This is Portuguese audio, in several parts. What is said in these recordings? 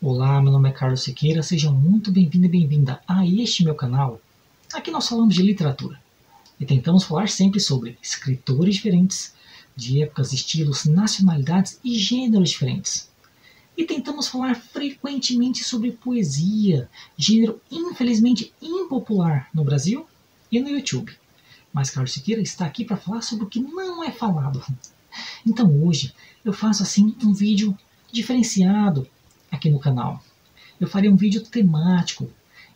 Olá, meu nome é Carlos Siqueira, seja muito bem-vindo e bem-vinda a este meu canal. Aqui nós falamos de literatura e tentamos falar sempre sobre escritores diferentes, de épocas, estilos, nacionalidades e gêneros diferentes. E tentamos falar frequentemente sobre poesia, gênero infelizmente impopular no Brasil e no YouTube. Mas Carlos Siqueira está aqui para falar sobre o que não é falado. Então hoje eu faço assim um vídeo diferenciado aqui no canal. Eu farei um vídeo temático.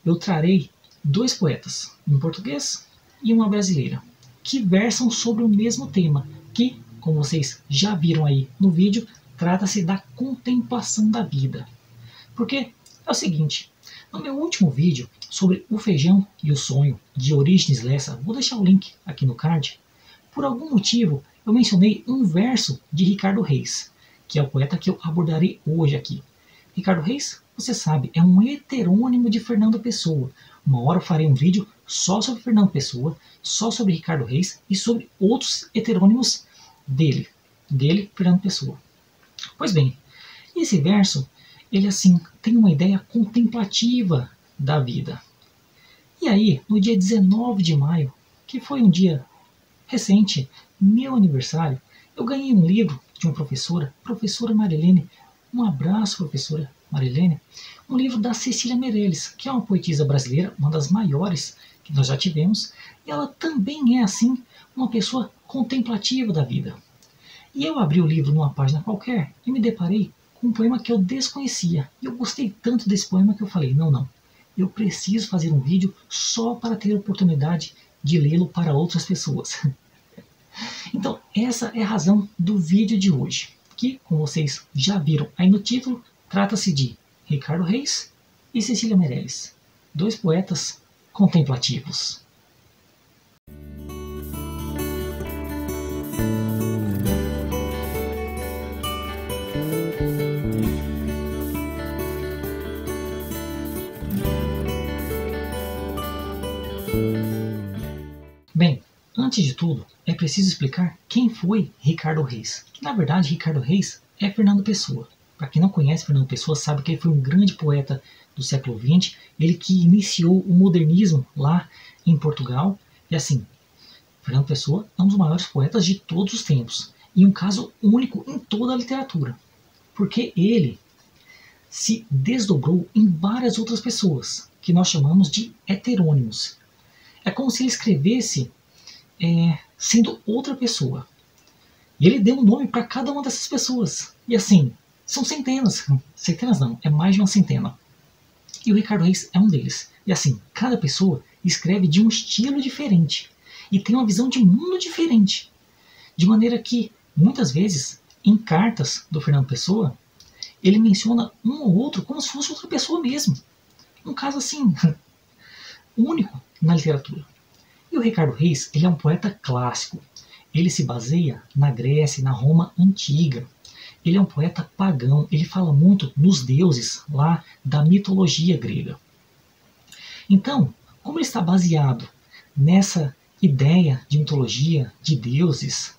Eu trarei dois poetas, um português e uma brasileira, que versam sobre o mesmo tema, que, como vocês já viram aí no vídeo, trata-se da contemplação da vida. Porque é o seguinte, no meu último vídeo sobre o feijão e o sonho, de Orígenes Lessa, vou deixar o link aqui no card, por algum motivo eu mencionei um verso de Ricardo Reis, que é o poeta que eu abordarei hoje aqui. Ricardo Reis, você sabe, é um heterônimo de Fernando Pessoa. Uma hora eu farei um vídeo só sobre Fernando Pessoa, só sobre Ricardo Reis e sobre outros heterônimos dele, Fernando Pessoa. Pois bem, esse verso, ele assim, tem uma ideia contemplativa da vida. E aí, no dia 19 de maio, que foi um dia recente, meu aniversário, eu ganhei um livro de uma professora Marilene. Um abraço, professora Marilene. Um livro da Cecília Meirelles, que é uma poetisa brasileira, uma das maiores que nós já tivemos, e ela também é, assim, uma pessoa contemplativa da vida. E eu abri o livro numa página qualquer e me deparei com um poema que eu desconhecia. E eu gostei tanto desse poema que eu falei, não, eu preciso fazer um vídeo só para ter a oportunidade de lê-lo para outras pessoas. Então, essa é a razão do vídeo de hoje, que, como vocês já viram aí no título, trata-se de Ricardo Reis e Cecília Meirelles, dois poetas contemplativos. Bem, antes de tudo, é preciso explicar quem foi Ricardo Reis. Que, na verdade, Ricardo Reis é Fernando Pessoa. Para quem não conhece Fernando Pessoa, sabe que ele foi um grande poeta do século XX, ele que iniciou o modernismo lá em Portugal. E assim, Fernando Pessoa é um dos maiores poetas de todos os tempos, e um caso único em toda a literatura, porque ele se desdobrou em várias outras pessoas, que nós chamamos de heterônimos. É como se ele escrevesse sendo outra pessoa. E ele deu um nome para cada uma dessas pessoas. E assim, são centenas. Centenas não, é mais de uma centena. E o Ricardo Reis é um deles. E assim, cada pessoa escreve de um estilo diferente. E tem uma visão de mundo diferente. De maneira que, muitas vezes, em cartas do Fernando Pessoa, ele menciona um ou outro como se fosse outra pessoa mesmo. Um caso assim, único na literatura. E o Ricardo Reis, ele é um poeta clássico. Ele se baseia na Grécia e na Roma antiga. Ele é um poeta pagão. Ele fala muito nos deuses lá da mitologia grega. Então, como ele está baseado nessa ideia de mitologia, de deuses,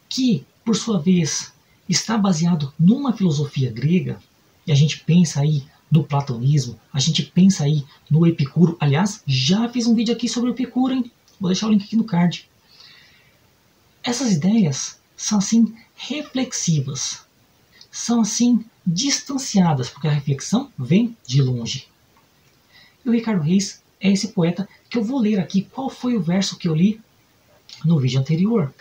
que, por sua vez, está baseado numa filosofia grega, e a gente pensa aí no platonismo, a gente pensa aí no Epicuro. Aliás, já fiz um vídeo aqui sobre o Epicuro, hein? Vou deixar o link aqui no card. Essas ideias são assim reflexivas, são assim distanciadas, porque a reflexão vem de longe. E o Ricardo Reis é esse poeta que eu vou ler aqui. Qual foi o verso que eu li no vídeo anterior?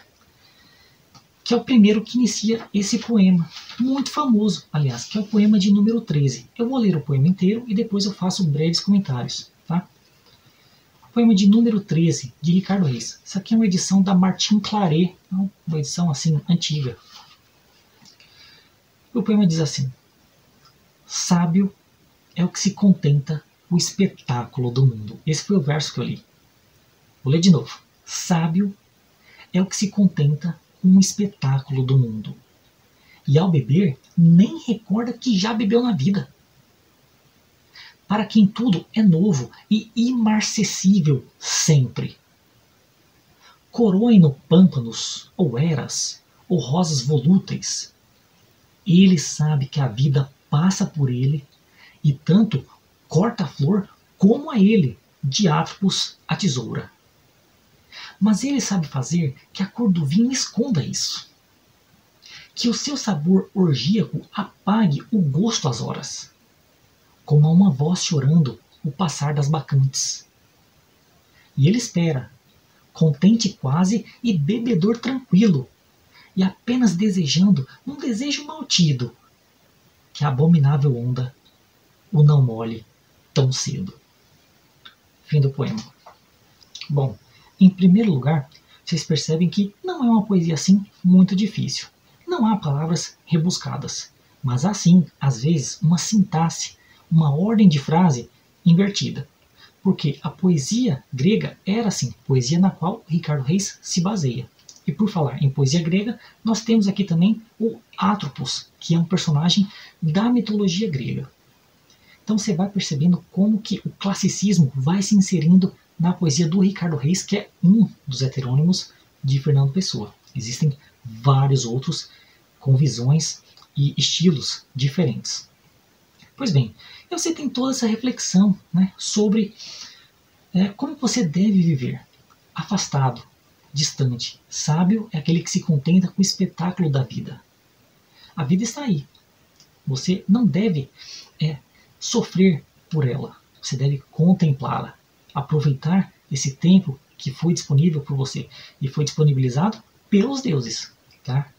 Que é o primeiro que inicia esse poema, muito famoso, aliás, que é o poema de número 13. Eu vou ler o poema inteiro e depois eu faço breves comentários, tá? O poema de número 13, de Ricardo Reis. Isso aqui é uma edição da Martin Claret, uma edição assim, antiga. O poema diz assim: sábio é o que se contenta o espetáculo do mundo. Esse foi o verso que eu li. Vou ler de novo. Sábio é o que se contenta um espetáculo do mundo. E ao beber, nem recorda que já bebeu na vida. Para quem tudo é novo e imarcessível sempre. Coroem-no pâmpanos, ou eras, ou rosas volúteis. Ele sabe que a vida passa por ele e tanto corta a flor como a ele, de Atropos, a tesoura. Mas ele sabe fazer que a cor do vinho esconda isso, que o seu sabor orgíaco apague o gosto às horas, como a uma voz chorando o passar das bacantes. E ele espera, contente quase e bebedor tranquilo, e apenas desejando um desejo maltido, que a abominável onda o não molhe tão cedo. Fim do poema. Bom, em primeiro lugar, vocês percebem que não é uma poesia assim muito difícil. Não há palavras rebuscadas, mas há sim, às vezes, uma sintaxe, uma ordem de frase invertida. Porque a poesia grega era assim, poesia na qual Ricardo Reis se baseia. E por falar em poesia grega, nós temos aqui também o Atropos, que é um personagem da mitologia grega. Então você vai percebendo como que o classicismo vai se inserindo na poesia do Ricardo Reis, que é um dos heterônimos de Fernando Pessoa. Existem vários outros com visões e estilos diferentes. Pois bem, você tem toda essa reflexão, né, sobre como você deve viver. Afastado, distante. Sábio é aquele que se contenta com o espetáculo da vida. A vida está aí. Você não deve sofrer por ela. Você deve contemplá-la. Aproveitar esse tempo que foi disponível por você e foi disponibilizado pelos deuses. Tá?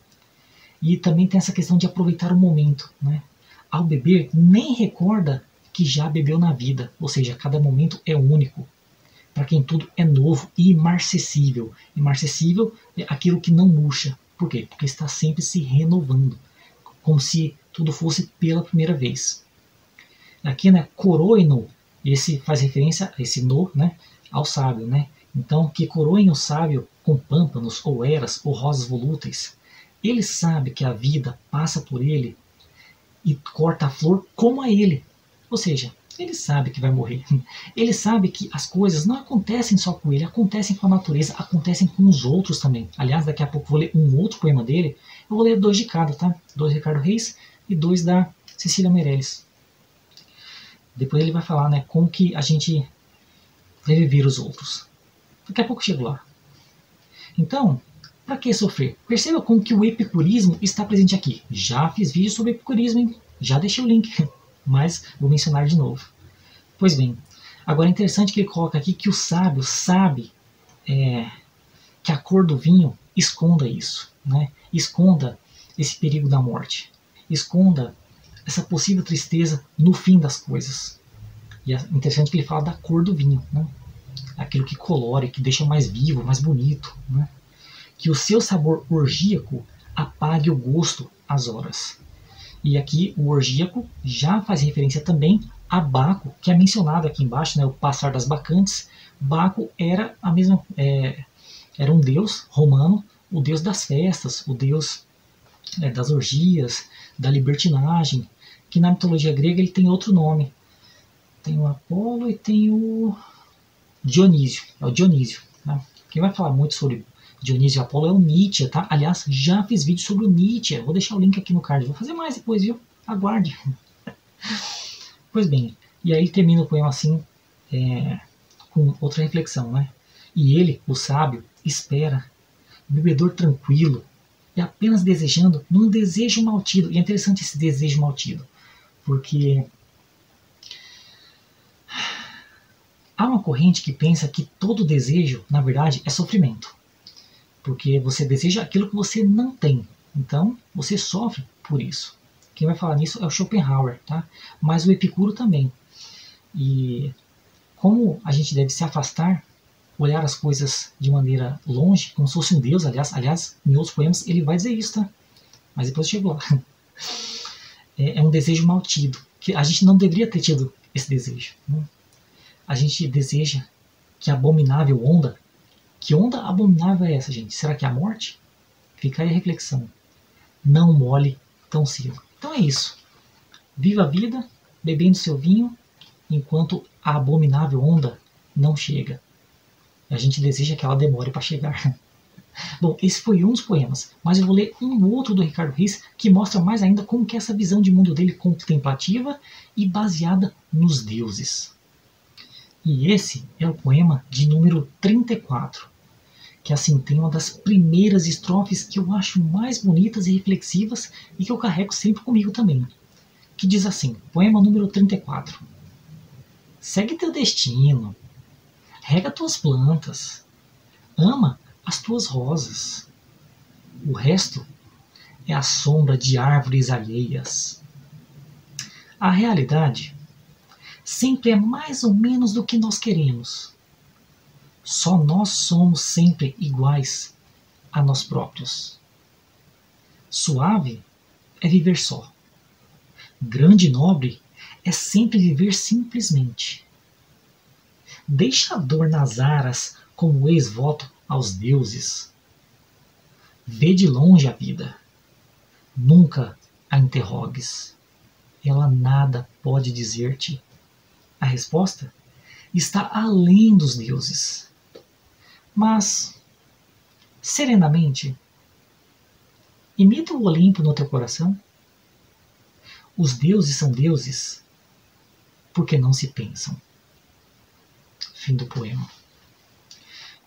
E também tem essa questão de aproveitar o momento. Né? Ao beber, nem recorda que já bebeu na vida. Ou seja, cada momento é único. Para quem tudo é novo e imarcessível. Imarcessível é aquilo que não murcha. Por quê? Porque está sempre se renovando. Como se tudo fosse pela primeira vez. Aqui, né, coroem-no, esse faz referência, esse no, né, ao sábio. Né? Então, que coroem o sábio com pâmpanos, ou eras, ou rosas volúteis. Ele sabe que a vida passa por ele e corta a flor como a ele. Ou seja, ele sabe que vai morrer. Ele sabe que as coisas não acontecem só com ele, acontecem com a natureza, acontecem com os outros também. Aliás, daqui a pouco eu vou ler um outro poema dele. Eu vou ler 2 de cada, tá? 2 do Ricardo Reis e 2 da Cecília Meirelles. Depois ele vai falar, né, como que a gente deve ver os outros. Daqui a pouco eu chego lá. Então, para que sofrer? Perceba como que o epicurismo está presente aqui. Já fiz vídeo sobre epicurismo, hein? Já deixei o link, mas vou mencionar de novo. Pois bem, agora é interessante que ele coloca aqui que o sábio sabe que a cor do vinho esconda isso. Né? Esconda esse perigo da morte. Esconda essa possível tristeza no fim das coisas. E é interessante que ele fala da cor do vinho, né? Aquilo que colore, que deixa mais vivo, mais bonito. Né? Que o seu sabor orgíaco apague o gosto às horas. E aqui o orgíaco já faz referência também a Baco, que é mencionado aqui embaixo, né? O passar das bacantes. Baco era a mesma, era um deus romano, o deus das festas, o deus das orgias, da libertinagem, que na mitologia grega ele tem outro nome. Tem o Apolo e tem o Dionísio. É o Dionísio. Tá? Quem vai falar muito sobre Dionísio e Apolo é o Nietzsche. Tá? Aliás, já fiz vídeo sobre o Nietzsche. Vou deixar o link aqui no card. Vou fazer mais depois, viu? Aguarde. Pois bem, e aí termina o poema assim, com outra reflexão. Né? E ele, o sábio, espera, bebedor tranquilo, e apenas desejando, num desejo maltido. E é interessante esse desejo maltido, porque há uma corrente que pensa que todo desejo, na verdade, é sofrimento. Porque você deseja aquilo que você não tem. Então, você sofre por isso. Quem vai falar nisso é o Schopenhauer, tá? Mas o Epicuro também. E como a gente deve se afastar, olhar as coisas de maneira longe, como se fosse um Deus, aliás, em outros poemas ele vai dizer isso, tá? Mas depois chegou lá. É um desejo maltido, que a gente não deveria ter tido esse desejo. Né? A gente deseja que a abominável onda, que onda abominável é essa, gente? Será que é a morte? Fica aí a reflexão. Não molhe tão cedo. Então é isso. Viva a vida, bebendo seu vinho, enquanto a abominável onda não chega. A gente deseja que ela demore para chegar. Bom, esse foi um dos poemas, mas eu vou ler um outro do Ricardo Reis que mostra mais ainda como que é essa visão de mundo dele contemplativa e baseada nos deuses. E esse é o poema de número 34, que assim tem uma das primeiras estrofes que eu acho mais bonitas e reflexivas e que eu carrego sempre comigo também, que diz assim, poema número 34. Segue teu destino, rega tuas plantas, ama as tuas rosas. O resto é a sombra de árvores alheias. A realidade sempre é mais ou menos do que nós queremos. Só nós somos sempre iguais a nós próprios. Suave é viver só. Grande e nobre é sempre viver simplesmente. Deixa a dor nas aras como ex-voto aos deuses. Vê de longe a vida. Nunca a interrogues. Ela nada pode dizer-te. A resposta está além dos deuses. Mas, serenamente, imita o Olimpo no teu coração. Os deuses são deuses porque não se pensam. Fim do poema.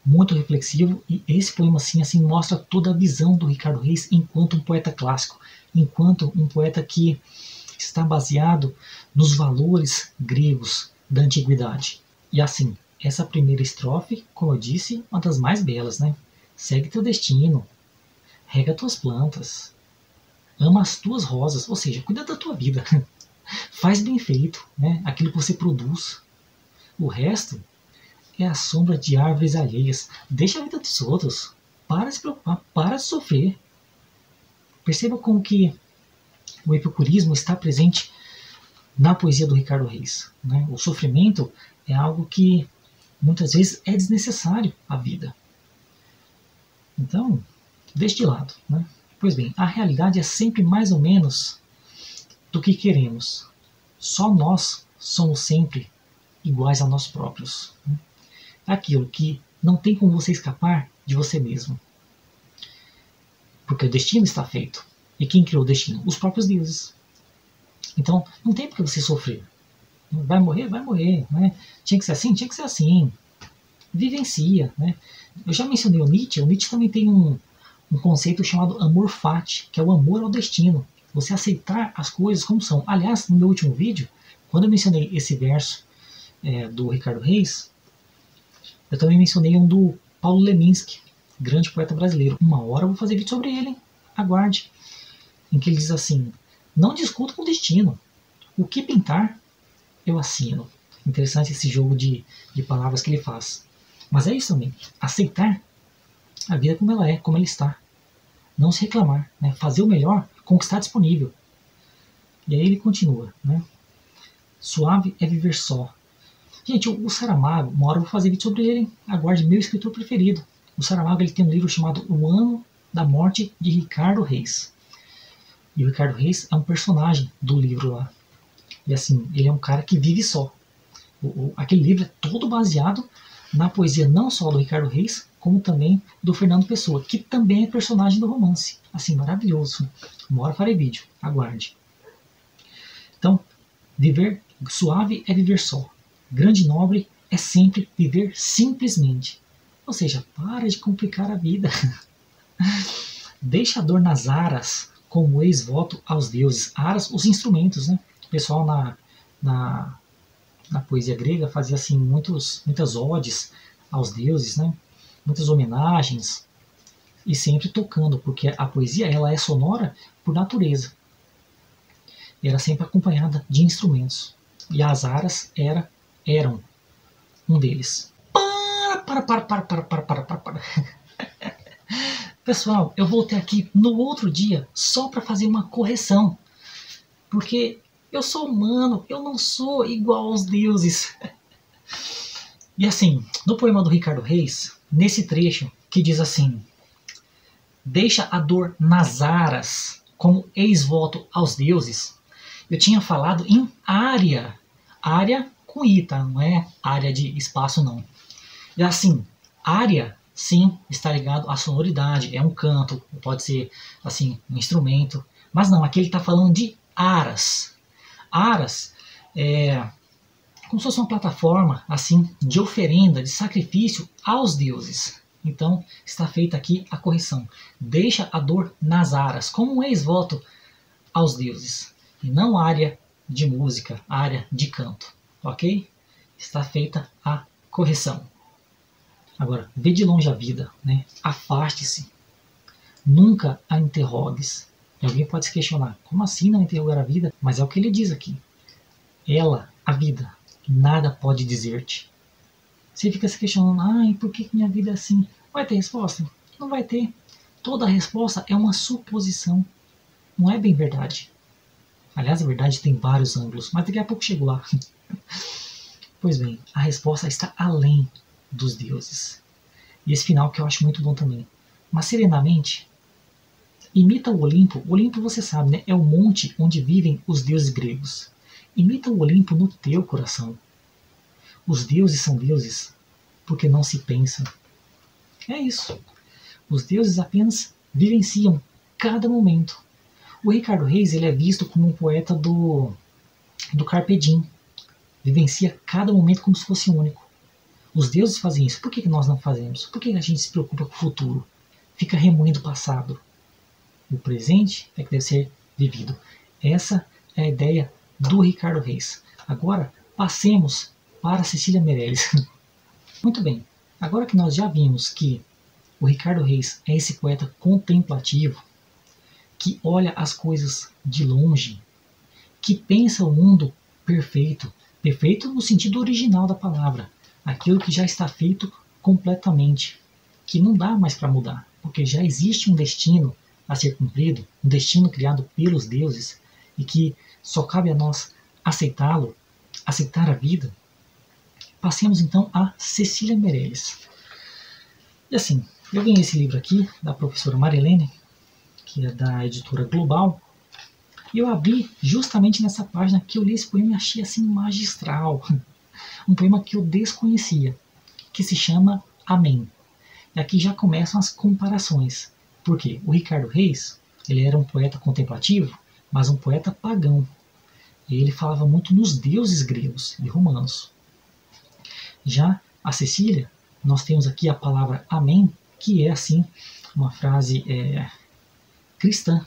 Muito reflexivo, e esse poema assim mostra toda a visão do Ricardo Reis enquanto um poeta clássico, enquanto um poeta que está baseado nos valores gregos da antiguidade. E assim, essa primeira estrofe, como eu disse, uma das mais belas, né? Segue teu destino, rega tuas plantas, ama as tuas rosas, ou seja, cuida da tua vida, faz bem feito, né? Aquilo que você produz. O resto é a sombra de árvores alheias. Deixa a vida dos outros. Para de se preocupar, para de sofrer. Perceba como que o epicurismo está presente na poesia do Ricardo Reis, né? O sofrimento é algo que muitas vezes é desnecessário à vida. Então, deixe de lado, né? Pois bem, a realidade é sempre mais ou menos do que queremos. Só nós somos sempre iguais a nós próprios, né? Aquilo que não tem como você escapar de você mesmo. Porque o destino está feito. E quem criou o destino? Os próprios deuses. Então, não tem por que você sofrer. Vai morrer? Vai morrer. Né? Tinha que ser assim? Tinha que ser assim. Vivencia. Né? Eu já mencionei o Nietzsche. O Nietzsche também tem um conceito chamado amor fati, que é o amor ao destino. Você aceitar as coisas como são. Aliás, no meu último vídeo, quando eu mencionei esse verso do Ricardo Reis, eu também mencionei um do Paulo Leminski, grande poeta brasileiro. Uma hora eu vou fazer vídeo sobre ele, hein? Aguarde. Em que ele diz assim, não discuto com o destino. O que pintar, eu assino. Interessante esse jogo de palavras que ele faz. Mas é isso também. Aceitar a vida como ela é, como ela está. Não se reclamar. Né? Fazer o melhor com o que está disponível. E aí ele continua. Né? Suave é viver só. Gente, o Saramago, uma hora eu vou fazer vídeo sobre ele, hein? Aguarde, meu escritor preferido. O Saramago ele tem um livro chamado O Ano da Morte de Ricardo Reis. E o Ricardo Reis é um personagem do livro lá. E assim, ele é um cara que vive só. Aquele livro é todo baseado na poesia não só do Ricardo Reis, como também do Fernando Pessoa, que também é personagem do romance. Assim, maravilhoso. Uma hora farei vídeo, aguarde. Então, viver suave é viver só. Grande e nobre é sempre viver simplesmente. Ou seja, para de complicar a vida. Deixa a dor nas aras como ex-voto aos deuses. Aras, os instrumentos, né? O pessoal na poesia grega fazia assim muitas odes aos deuses, né? Muitas homenagens e sempre tocando, porque a poesia ela é sonora por natureza. E era sempre acompanhada de instrumentos. E as aras eram um deles. Para. Pessoal, eu voltei aqui no outro dia só para fazer uma correção. Porque eu sou humano, eu não sou igual aos deuses. E assim, no poema do Ricardo Reis, nesse trecho que diz assim: deixa a dor nas aras como ex-voto aos deuses, eu tinha falado em área. Área com I, tá? Não é área de espaço, não. E assim, área sim, está ligado à sonoridade, é um canto, pode ser assim, um instrumento, mas não, aqui ele está falando de aras. Aras é como se fosse uma plataforma assim de oferenda, de sacrifício aos deuses. Então está feita aqui a correção. Deixa a dor nas aras, como um ex-voto aos deuses, e não área de música, área de canto, ok? Está feita a correção. Agora, vê de longe a vida, né? Afaste-se. Nunca a interrogues. E alguém pode se questionar, como assim não interrogar a vida? Mas é o que ele diz aqui. Ela, a vida, nada pode dizer-te. Você fica se questionando, ai, por que minha vida é assim? Vai ter resposta? Não vai ter. Toda resposta é uma suposição. Não é bem verdade. Aliás, a verdade tem vários ângulos, mas daqui a pouco chego lá. Pois bem, a resposta está além dos deuses. E esse final que eu acho muito bom também. Mas serenamente, imita o Olimpo. O Olimpo, você sabe, né? É o monte onde vivem os deuses gregos. Imita o Olimpo no teu coração. Os deuses são deuses porque não se pensam. É isso. Os deuses apenas vivenciam cada momento. O Ricardo Reis ele é visto como um poeta do Carpe Diem. Vivencia cada momento como se fosse único. Os deuses fazem isso. Por que nós não fazemos? Por que a gente se preocupa com o futuro? Fica remoendo o passado. O presente é que deve ser vivido. Essa é a ideia do Ricardo Reis. Agora, passemos para Cecília Meirelles. Muito bem. Agora que nós já vimos que o Ricardo Reis é esse poeta contemplativo, que olha as coisas de longe, que pensa o mundo perfeito, perfeito no sentido original da palavra, aquilo que já está feito completamente, que não dá mais para mudar, porque já existe um destino a ser cumprido, um destino criado pelos deuses, e que só cabe a nós aceitá-lo, aceitar a vida. Passemos então a Cecília Meirelles. E assim, eu ganhei esse livro aqui da professora Marilene, que é da editora Global, e eu abri justamente nessa página que eu li esse poema e achei assim magistral. Um poema que eu desconhecia, que se chama Amém. E aqui já começam as comparações. Porque o Ricardo Reis, ele era um poeta contemplativo, mas um poeta pagão. E ele falava muito nos deuses gregos e romanos. Já a Cecília, nós temos aqui a palavra Amém, que é assim uma frase cristã.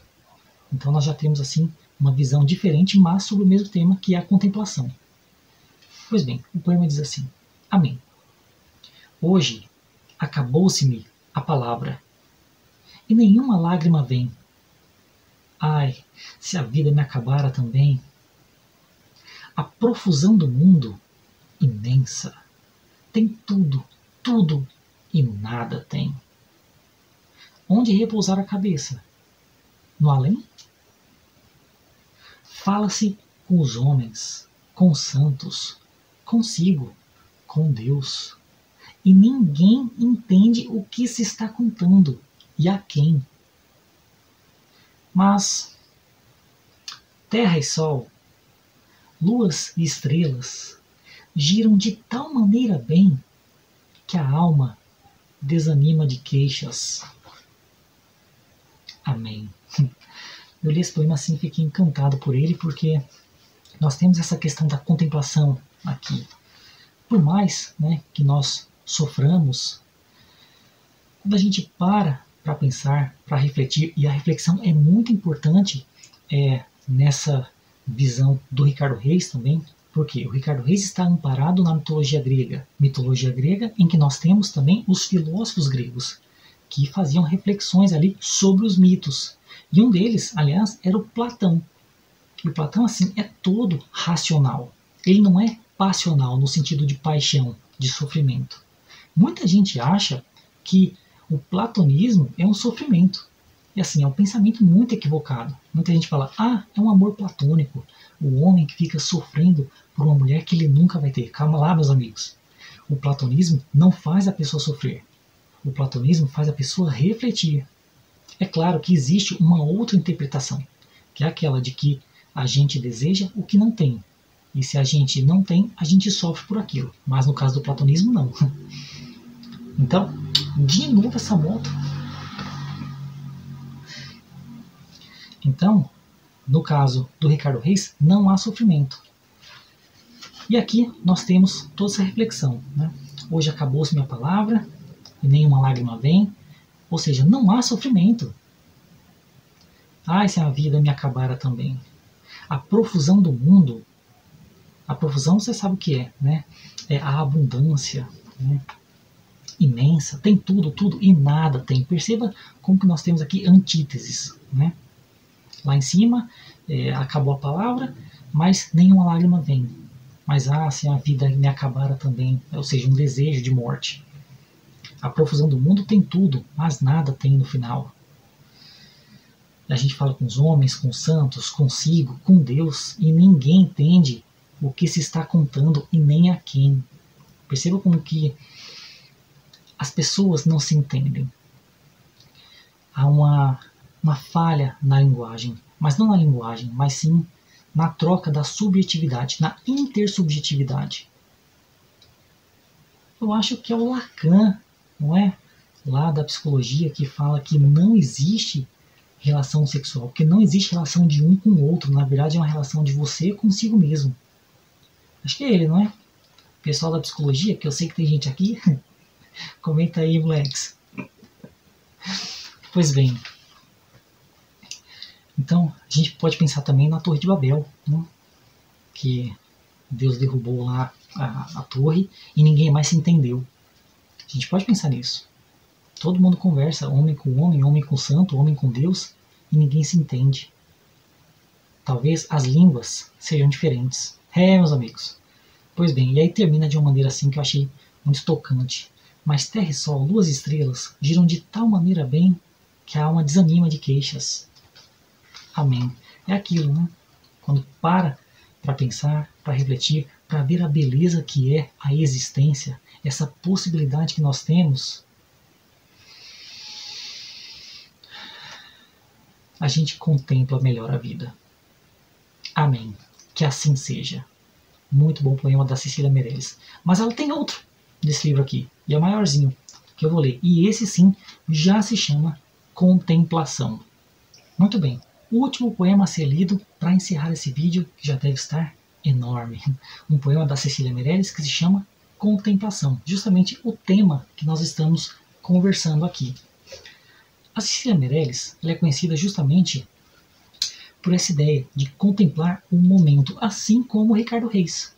Então nós já temos assim uma visão diferente, mas sobre o mesmo tema, que é a contemplação. Pois bem, o poema diz assim: Amém. Hoje acabou-se-me a palavra, e nenhuma lágrima vem. Ai, se a vida me acabara também. A profusão do mundo, imensa, tem tudo, tudo e nada tem. Onde repousar a cabeça? No além? Fala-se com os homens, com os santos, consigo, com Deus. E ninguém entende o que se está contando e a quem. Mas terra e sol, luas e estrelas giram de tal maneira bem que a alma desanima de queixas. Amém. Eu li esse poema assim e fiquei encantado por ele, porque nós temos essa questão da contemplação aqui. Por mais que nós soframos, quando a gente para pensar, para refletir, e a reflexão é muito importante nessa visão do Ricardo Reis também, porque o Ricardo Reis está amparado na mitologia grega em que nós temos também os filósofos gregos, que faziam reflexões ali sobre os mitos. E um deles, aliás, era o Platão. E o Platão, assim, é todo racional. Ele não é passional no sentido de paixão, de sofrimento. Muita gente acha que o platonismo é um sofrimento. E assim, é um pensamento muito equivocado. Muita gente fala, é um amor platônico. O homem que fica sofrendo por uma mulher que ele nunca vai ter. Calma lá, meus amigos. O platonismo não faz a pessoa sofrer. O platonismo faz a pessoa refletir. É claro que existe uma outra interpretação, que é aquela de que a gente deseja o que não tem. E se a gente não tem, a gente sofre por aquilo. Mas no caso do platonismo, não. Então, De novo essa moto. Então, no caso do Ricardo Reis, não há sofrimento. E aqui nós temos toda essa reflexão, né? Hoje acabou-se minha palavra e nenhuma lágrima vem. Ou seja, não há sofrimento. Ai, se a vida me acabara também. A profusão do mundo, a profusão você sabe o que é, né? É a abundância, né? Imensa, tem tudo, tudo e nada tem. Perceba como que nós temos aqui antíteses, né? Lá em cima, acabou a palavra, mas nenhuma lágrima vem. Mas se a vida me acabara também, ou seja, um desejo de morte. A profusão do mundo tem tudo, mas nada tem no final. A gente fala com os homens, com os santos, consigo, com Deus, e ninguém entende o que se está contando e nem a quem. Perceba como que as pessoas não se entendem. Há uma falha na linguagem, mas não na linguagem, mas sim na troca da subjetividade, na intersubjetividade. Eu acho que é o Lacan, não é? Lá da psicologia, que fala que não existe relação sexual, porque não existe relação de um com o outro, na verdade é uma relação de você consigo mesmo. Acho que é ele, não é? Pessoal da psicologia, que eu sei que tem gente aqui, comenta aí, moleques. Pois bem, então a gente pode pensar também na Torre de Babel, né? Que Deus derrubou lá a torre e ninguém mais se entendeu. A gente pode pensar nisso. Todo mundo conversa, homem com o santo, homem com Deus, e ninguém se entende. Talvez as línguas sejam diferentes. Meus amigos. Pois bem, e aí termina de uma maneira assim que eu achei muito tocante. Mas terra e sol, duas estrelas, giram de tal maneira bem que a alma desanima de queixas. Amém. É aquilo, né? Quando para pensar, para refletir, para ver a beleza que é a existência, essa possibilidade que nós temos, a gente contempla melhor a vida. Amém. Que assim seja. Muito bom poema da Cecília Meirelles. Mas ela tem outro desse livro aqui, e é o maiorzinho, que eu vou ler. E esse sim já se chama Contemplação. Muito bem. O último poema a ser lido para encerrar esse vídeo, que já deve estar enorme. Um poema da Cecília Meirelles que se chama Contemplação. Justamente o tema que nós estamos conversando aqui. A Cecília Meirelles é conhecida justamente por essa ideia de contemplar o momento, assim como o Ricardo Reis.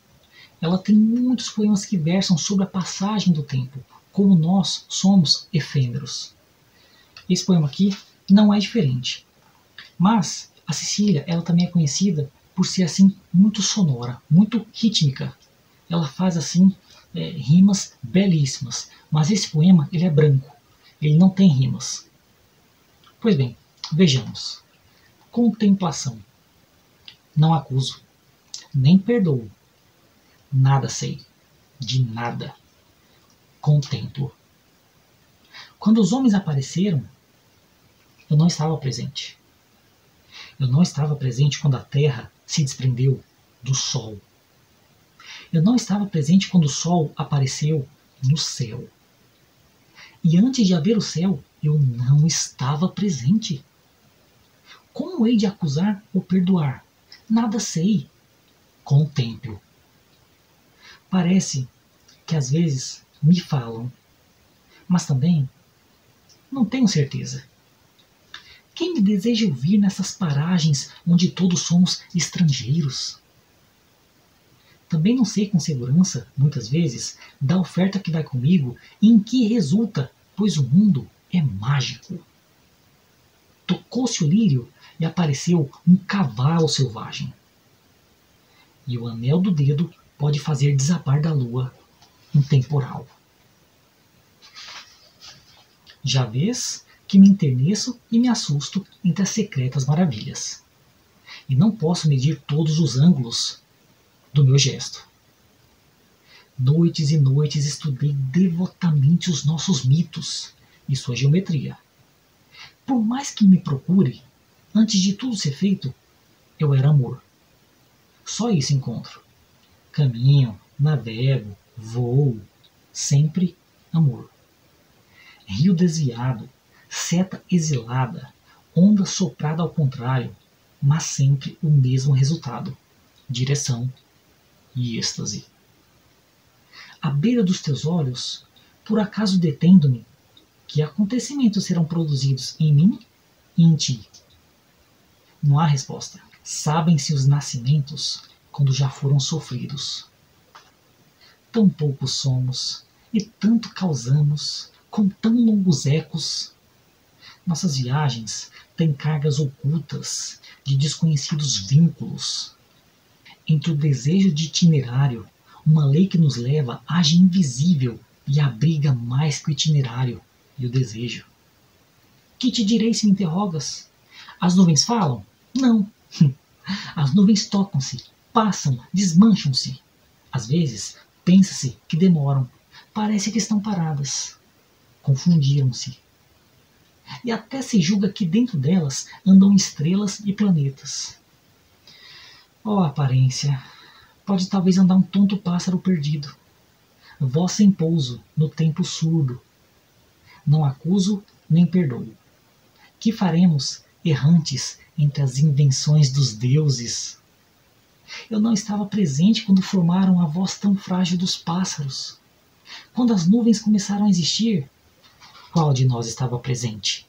Ela tem muitos poemas que versam sobre a passagem do tempo, como nós somos efêmeros. Esse poema aqui não é diferente. Mas a Cecília, ela também é conhecida por ser assim muito sonora, muito rítmica. Ela faz assim rimas belíssimas. Mas esse poema ele é branco, ele não tem rimas. Pois bem, vejamos. Contemplação. Não acuso, nem perdoo. Nada sei, de nada. Contemplo. Quando os homens apareceram, eu não estava presente. Eu não estava presente quando a terra se desprendeu do sol. Eu não estava presente quando o sol apareceu no céu. E antes de haver o céu, eu não estava presente. Como hei de acusar ou perdoar? Nada sei. Contemplo. Parece que às vezes me falam, mas também não tenho certeza. Quem me deseja ouvir nessas paragens onde todos somos estrangeiros? Também não sei com segurança, muitas vezes, da oferta que vai comigo e em que resulta, pois o mundo é mágico. Tocou-se o lírio e apareceu um cavalo selvagem. E o anel do dedo pode fazer desabar da lua um temporal. Já vês que me enterneço e me assusto entre as secretas maravilhas. E não posso medir todos os ângulos do meu gesto. Noites e noites estudei devotamente os nossos mitos e sua geometria. Por mais que me procure, antes de tudo ser feito, eu era amor. Só isso encontro. Caminho, navego, voo, sempre amor. rio desviado, seta exilada, onda soprada ao contrário, mas sempre o mesmo resultado: direção e êxtase. À beira dos teus olhos, por acaso detendo-me, que acontecimentos serão produzidos em mim e em ti? Não há resposta. Sabem-se os nascimentos quando já foram sofridos. Tão poucos somos e tanto causamos com tão longos ecos. Nossas viagens têm cargas ocultas de desconhecidos vínculos. Entre o desejo de itinerário, uma lei que nos leva age invisível e abriga mais que o itinerário e o desejo. Que te direi se me interrogas? As nuvens falam? Não. As nuvens tocam-se, passam, desmancham-se. Às vezes, pensa-se que demoram. Parece que estão paradas. Confundiram-se. E até se julga que dentro delas andam estrelas e planetas. Oh, aparência! Pode talvez andar um tonto pássaro perdido. Voz sem pouso, no tempo surdo. Não acuso, nem perdoo. Que faremos, errantes, entre as invenções dos deuses? Eu não estava presente quando formaram a voz tão frágil dos pássaros. Quando as nuvens começaram a existir, qual de nós estava presente?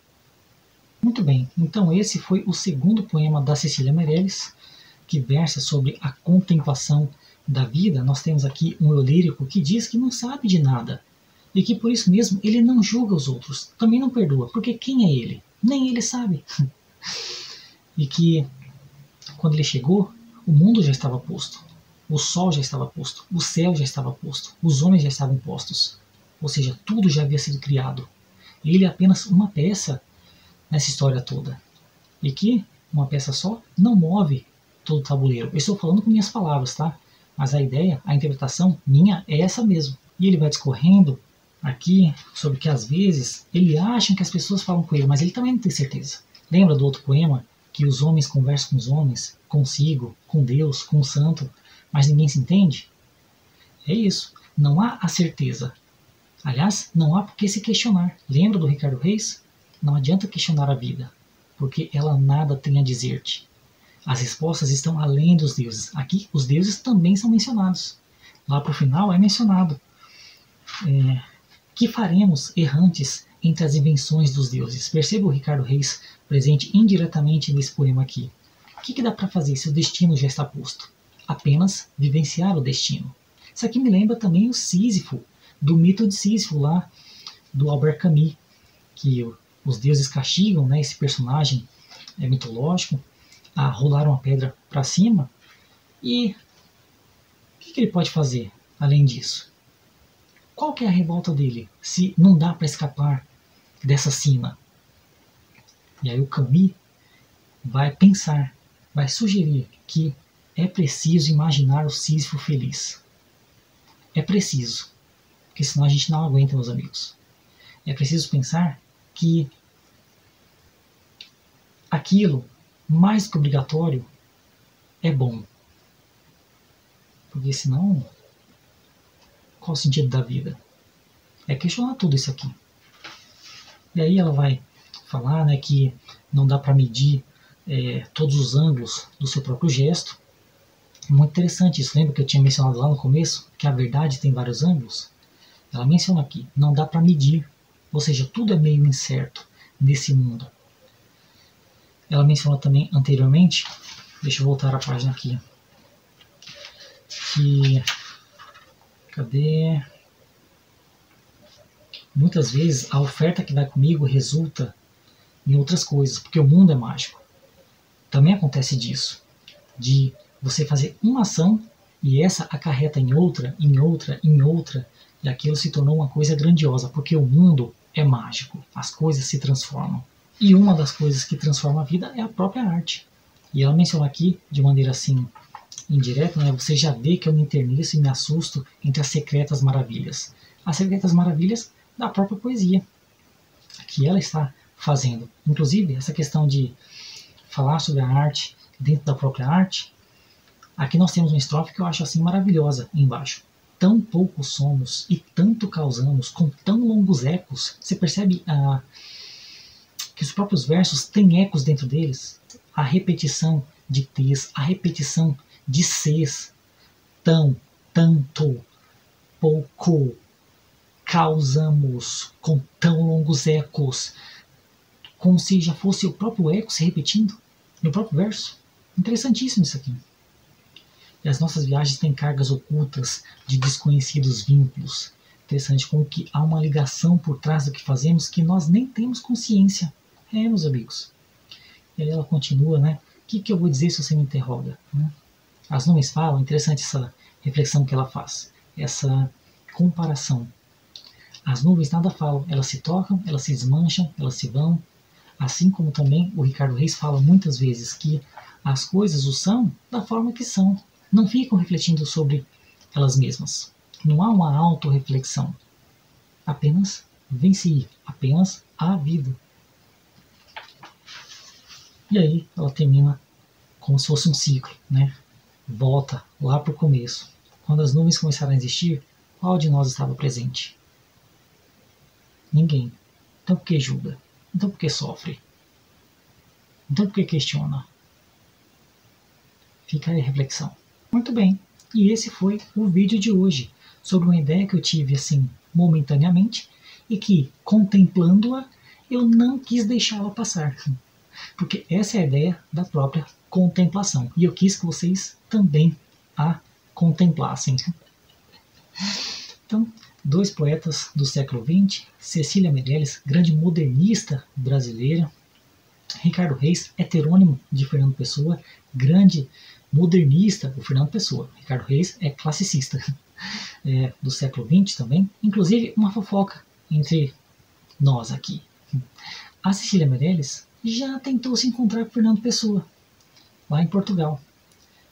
Muito bem, então esse foi o segundo poema da Cecília Meirelles, que versa sobre a contemplação da vida. Nós temos aqui um eu lírico que diz que não sabe de nada, e que por isso mesmo ele não julga os outros, também não perdoa, porque quem é ele? Nem ele sabe. E que, quando ele chegou, o mundo já estava posto, o sol já estava posto, o céu já estava posto, os homens já estavam postos, ou seja, tudo já havia sido criado. Ele é apenas uma peça nessa história toda, e que uma peça só não move todo o tabuleiro. Eu estou falando com minhas palavras, tá? Mas a ideia, a interpretação minha é essa mesmo. E ele vai discorrendo aqui sobre que às vezes ele acha que as pessoas falam com ele, mas ele também não tem certeza. Lembra do outro poema? Que os homens conversam com os homens, consigo, com Deus, com o santo, mas ninguém se entende? É isso. Não há a certeza. Aliás, não há por que se questionar. Lembra do Ricardo Reis? Não adianta questionar a vida, porque ela nada tem a dizer-te. As respostas estão além dos deuses. Aqui, os deuses também são mencionados. Lá para o final é mencionado. Que faremos errantes entre as invenções dos deuses? Perceba o Ricardo Reis presente indiretamente nesse poema aqui. O que dá para fazer se o destino já está posto? Apenas vivenciar o destino. Isso aqui me lembra também o Sísifo, do mito de Sísifo lá, do Albert Camus, que os deuses castigam, né, esse personagem mitológico, a rolar uma pedra para cima. E o que ele pode fazer além disso? Qual que é a revolta dele, se não dá para escapar dessa sina? E aí o Camus vai pensar, vai sugerir que é preciso imaginar o Sísifo feliz. É preciso, porque senão a gente não aguenta, meus amigos. É preciso pensar que aquilo, mais que obrigatório, é bom. Porque senão, qual o sentido da vida? É questionar tudo isso aqui. E aí ela vai falar, né, que não dá para medir todos os ângulos do seu próprio gesto. Muito interessante isso. Lembra que eu tinha mencionado lá no começo que a verdade tem vários ângulos? Ela menciona aqui, não dá para medir. Ou seja, tudo é meio incerto nesse mundo. Ela menciona também anteriormente, deixa eu voltar a página aqui, que, cadê? Muitas vezes a oferta que vai comigo resulta em outras coisas, porque o mundo é mágico. Também acontece disso, de você fazer uma ação e essa acarreta em outra, em outra, em outra, e aquilo se tornou uma coisa grandiosa, porque o mundo é mágico, as coisas se transformam. E uma das coisas que transforma a vida é a própria arte. E ela menciona aqui, de maneira assim indireta, né, você já vê que eu me interniço e me assusto entre as secretas maravilhas. As secretas maravilhas da própria poesia, que ela está fazendo. Inclusive, essa questão de falar sobre a arte dentro da própria arte, aqui nós temos uma estrofe que eu acho assim maravilhosa embaixo. tão pouco somos e tanto causamos com tão longos ecos. Você percebe que os próprios versos têm ecos dentro deles? A repetição de T's, a repetição de C's. Tão, tanto, pouco, causamos com tão longos ecos. Como se já fosse o próprio eco se repetindo no próprio verso. Interessantíssimo isso aqui. E as nossas viagens têm cargas ocultas de desconhecidos vínculos. Interessante como que há uma ligação por trás do que fazemos que nós nem temos consciência. Meus amigos. E aí ela continua, né? O que eu vou dizer se você me interroga? Né? As nuvens falam, interessante essa reflexão que ela faz. Essa comparação. As nuvens nada falam, elas se tocam, elas se desmancham, elas se vão. Assim como também o Ricardo Reis fala muitas vezes que as coisas o são da forma que são. Não ficam refletindo sobre elas mesmas. Não há uma autorreflexão. Apenas vem-se, apenas a vida. E aí ela termina como se fosse um ciclo, né? Volta lá para o começo. Quando as nuvens começaram a existir, qual de nós estava presente? Ninguém. Então por que julga? Então por que sofre? Então por que questiona? Fica aí a reflexão. Muito bem. E esse foi o vídeo de hoje, sobre uma ideia que eu tive assim momentaneamente e que, contemplando-a, eu não quis deixá-la passar. Porque essa é a ideia da própria contemplação. E eu quis que vocês também a contemplassem. Então, dois poetas do século XX, Cecília Meirelles, grande modernista brasileira, Ricardo Reis, heterônimo de Fernando Pessoa, grande modernista, o Fernando Pessoa. Ricardo Reis é classicista, do século XX também. Inclusive, uma fofoca entre nós aqui. A Cecília Meirelles já tentou se encontrar com Fernando Pessoa, lá em Portugal,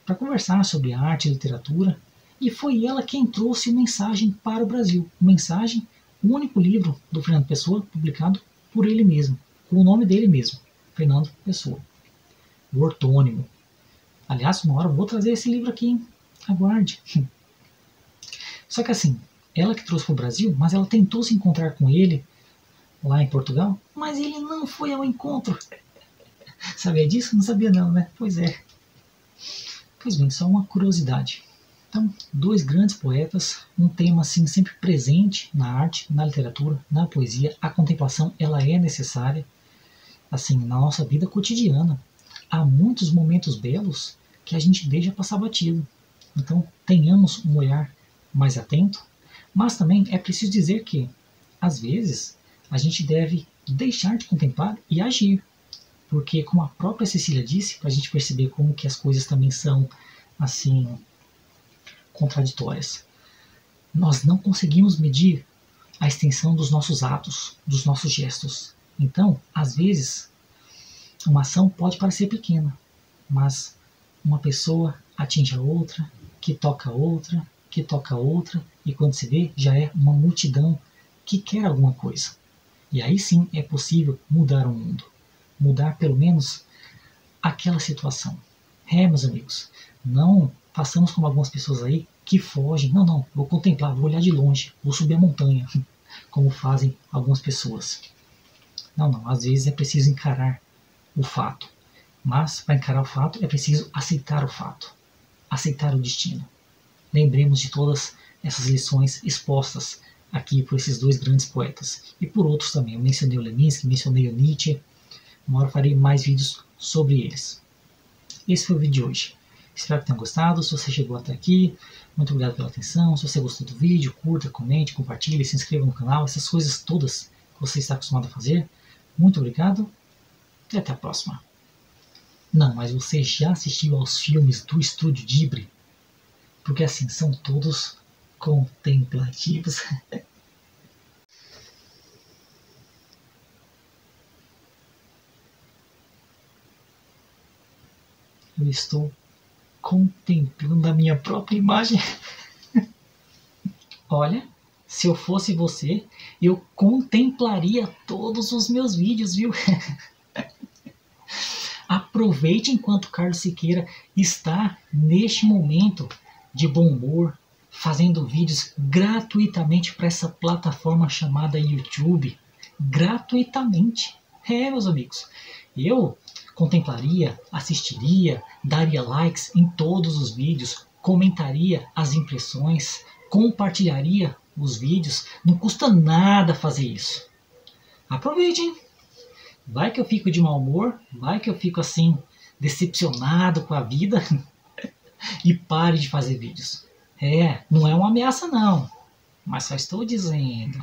para conversar sobre arte e literatura, e foi ela quem trouxe o Mensagem para o Brasil. O Mensagem, o único livro do Fernando Pessoa publicado por ele mesmo, com o nome dele mesmo, Fernando Pessoa. O ortônimo. Aliás, uma hora eu vou trazer esse livro aqui, hein? Aguarde. Só que assim, ela que trouxe para o Brasil, mas ela tentou se encontrar com ele lá em Portugal, mas ele não foi ao encontro. Sabia disso? Não sabia não, né? Pois é. Pois bem, só uma curiosidade. Então, dois grandes poetas, um tema assim sempre presente na arte, na literatura, na poesia. A contemplação, ela é necessária, assim, na nossa vida cotidiana. Há muitos momentos belos que a gente deixa passar batido. Então, tenhamos um olhar mais atento, mas também é preciso dizer que, às vezes, a gente deve deixar de contemplar e agir. Porque, como a própria Cecília disse, para a gente perceber como que as coisas também são, assim, contraditórias. Nós não conseguimos medir a extensão dos nossos atos, dos nossos gestos. Então, às vezes, uma ação pode parecer pequena, mas uma pessoa atinge a outra, que toca outra, que toca outra, e quando se vê, já é uma multidão que quer alguma coisa. E aí sim é possível mudar o mundo. Mudar pelo menos aquela situação. Meus amigos, não façamos como algumas pessoas aí que fogem. Não, vou contemplar, vou olhar de longe, vou subir a montanha, como fazem algumas pessoas. Não, às vezes é preciso encarar o fato. Mas para encarar o fato é preciso aceitar o fato, aceitar o destino. Lembremos de todas essas lições expostas aqui por esses dois grandes poetas. E por outros também. Eu mencionei o Leminski, mencionei o Nietzsche. Uma hora farei mais vídeos sobre eles. Esse foi o vídeo de hoje. Espero que tenham gostado. Se você chegou até aqui, muito obrigado pela atenção. Se você gostou do vídeo, curta, comente, compartilhe, se inscreva no canal. Essas coisas todas que você está acostumado a fazer. Muito obrigado e até a próxima. Não, mas você já assistiu aos filmes do Estúdio Ghibli? Porque assim, são todos contemplativos. Eu estou contemplando a minha própria imagem. Olha, se eu fosse você, eu contemplaria todos os meus vídeos, viu? Aproveite enquanto Carlos Siqueira está neste momento de bom humor, fazendo vídeos gratuitamente para essa plataforma chamada YouTube. Gratuitamente. Meus amigos. Eu contemplaria, assistiria, daria likes em todos os vídeos, comentaria as impressões, compartilharia os vídeos. Não custa nada fazer isso. Aproveite, hein? Vai que eu fico de mau humor, vai que eu fico assim, decepcionado com a vida e pare de fazer vídeos. Não é uma ameaça não, mas só estou dizendo.